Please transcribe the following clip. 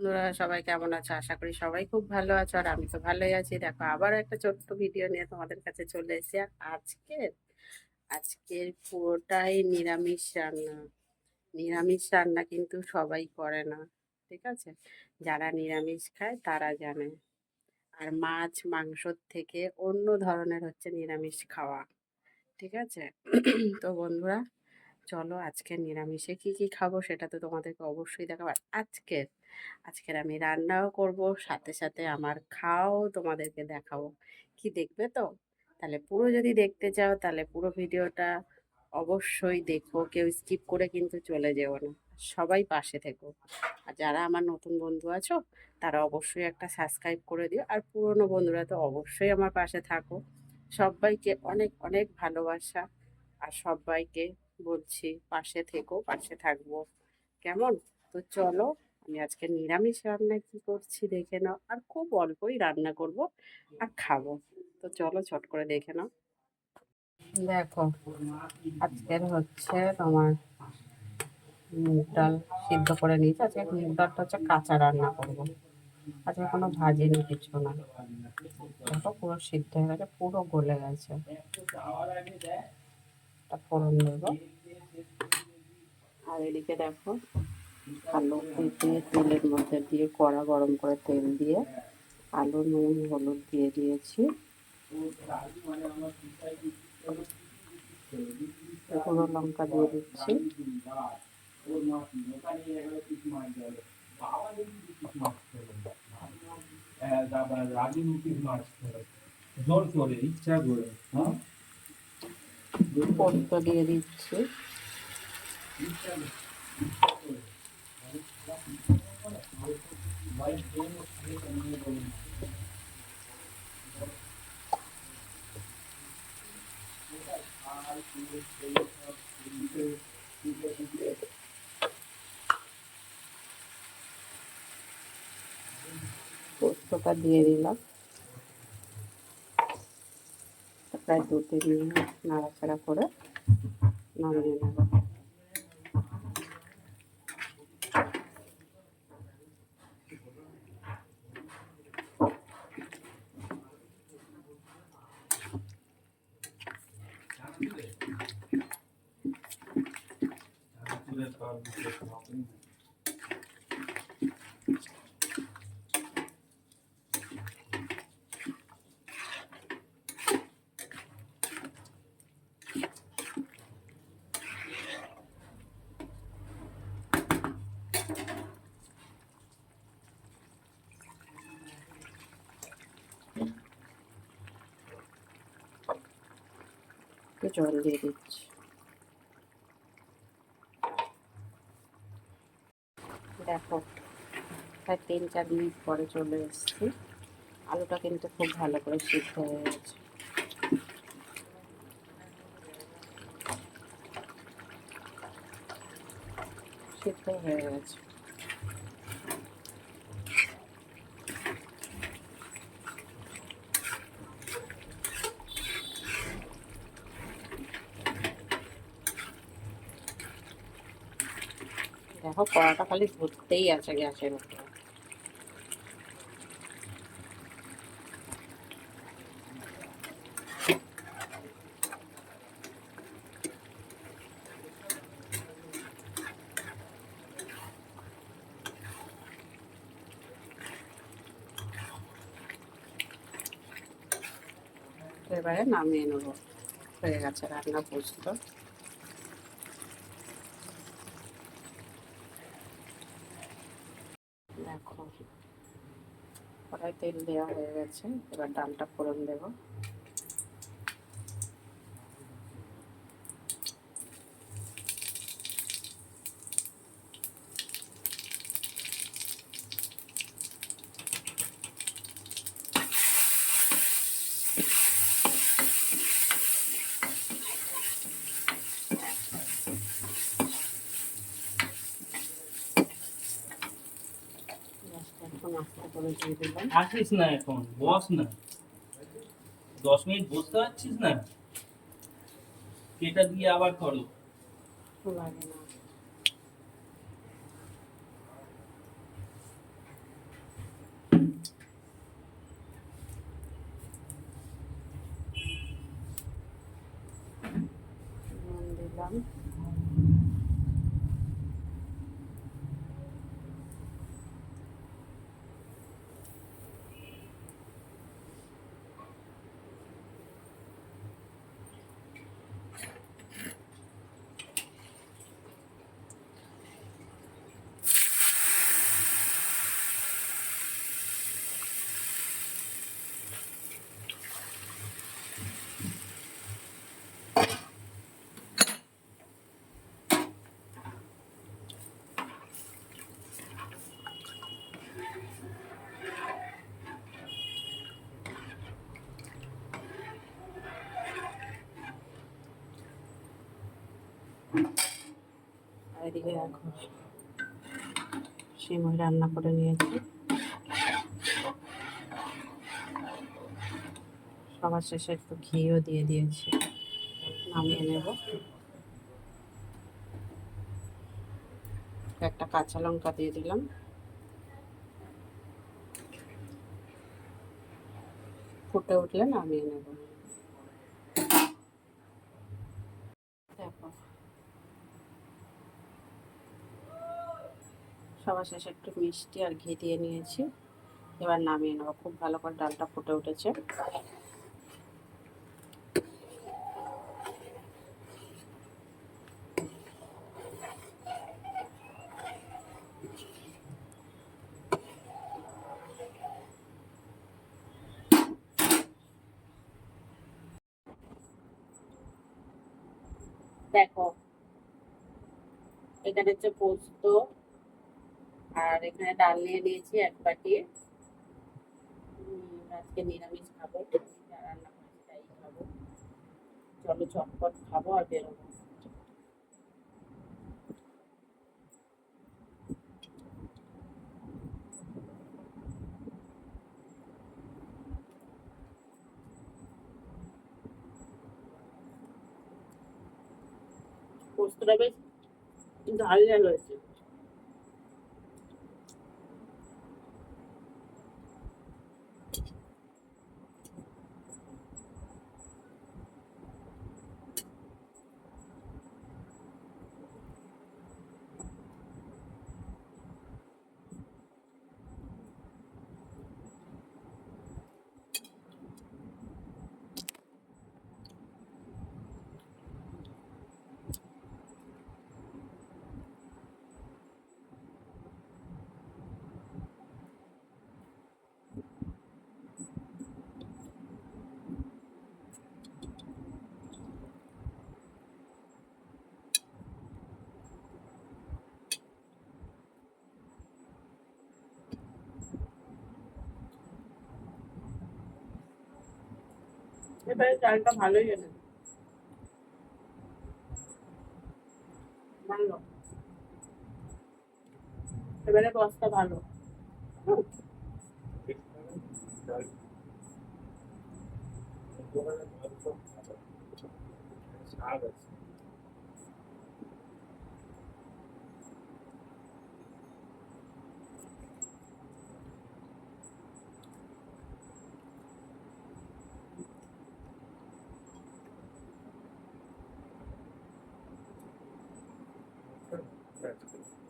বন্ধুরা সবাই কেমন আছো? আশা করি সবাই খুব ভালো আছো। আর আমি তো ভালোই আছি। দেখো আবারও একটা ছোট্ট ভিডিও নিয়ে তোমাদের কাছে চলে এসেছি। আর আজকের পুরোটাই নিরামিষ রান্না। নিরামিষ রান্না কিন্তু সবাই করে না, ঠিক আছে? যারা নিরামিষ খায় তারা জানে। আর মাছ মাংসর থেকে অন্য ধরনের হচ্ছে নিরামিষ খাওয়া, ঠিক আছে? তো বন্ধুরা, চলো আজকে নিরামিষে কি কি খাবো সেটা তো তোমাদেরকে অবশ্যই দেখাবো। আর আজকের আমি রান্নাও করব, সাথে সাথে আমার খাওয়াও তোমাদেরকে দেখাবো। কি দেখবে তো? তাহলে পুরো যদি দেখতে চাও তাহলে পুরো ভিডিওটা অবশ্যই দেখো, কেউ স্কিপ করে কিন্তু চলে যেও না। সবাই পাশে থেকো। আর যারা আমার নতুন বন্ধু আছো তারা অবশ্যই একটা সাবস্ক্রাইব করে দিও। আর পুরনো বন্ধুরা তো অবশ্যই আমার পাশে থাকো। সবাইকে অনেক অনেক ভালোবাসা। আর সবাইকে বলছি পাশে থেকো, পাশে থাকবো, কেমন? তো চলো, আমি আজকে নিরামিষ রান্না কি করছি দেখে নাও। আর খুব অল্পই রান্না করব আর খাবো। তো চলো চট করে দেখে নাও। দেখো, আজকের হচ্ছে তোমার মুগ ডাল সিদ্ধ করে নিয়েছি। আজকে মুগ ডালটা হচ্ছে কাঁচা রান্না করব। আজকে কোনো ভাজিনি কিছু না। দেখো পুরো সিদ্ধ হয়ে গেছে, পুরো গলে গেছে। একটা ফোড়ন দেবো। আর এদিকে দেখো, আলু কেটে তেলের মধ্যে দিয়ে কড়া গরম করে তেল দিয়ে আলু নুন হলুদ দিয়ে দিয়েছি। গুঁড়ো লঙ্কা দিয়ে দিচ্ছি। পোস্ত দিয়ে দিচ্ছি। পোস্তটা দিয়ে দিলাম। প্রায় 2-3 মিনিট নাড়াচাড়া করে নামিয়ে নেব। একটু জল দিয়ে দিচ্ছি। দেখো, প্রায় 3-4 মিনিট পরে চলে এসেছি। আলুটা কিন্তু খুব ভালো করে সিদ্ধ হয়ে গেছে। সিদ্ধ হয়ে গেছে। দেখো কড়াটা খালি ধরতেই আছে গ্যাসের উপরে। এবারে নামিয়ে নেব। হয়ে গেছে রান্না পোস্ত। দেখো কড়াই তেল দেওয়া হয়ে গেছে, এবার ডালটা ফোড়ন দেবো। গ্যাসটা এখন আস্তে করে দিয়ে দিলাম। আসিস না, এখন বস না। 10 মিনিট বসতে পারছিস না? কেটা দিয়ে আবার করো। লাগে না। আর এদিকে দেখো সিমই রান্না করে নিয়েছি। সবার শেষে একটু ঘিও দিয়ে দিয়েছি, নামিয়ে নেব। একটা কাঁচা লঙ্কা দিয়ে দিলাম। ফুটে উঠলে নামিয়ে নেব। দেখো সবার শেষে একটু মিষ্টি আর ঘি দিয়ে নিয়েছি, এবার নামিয়ে নেবো। খুব ভালো করে ডালটা ফুটে উঠেছে। দেখো এখানে হচ্ছে পোস্ত, আর এখানে ডাল নিয়ে নিয়েছি এক বাটি। আজকে নিরামিষ খাবো, যা রান্না করেছি তাই খাবো। চলো চটপট খাবো আর বেরোবো। পোস্তটা বেশ ঝাল ঝাল হয়েছে। এবারে চালটা ভালোই এনে ভালো, এবারে বস্তা ভালো। That's good.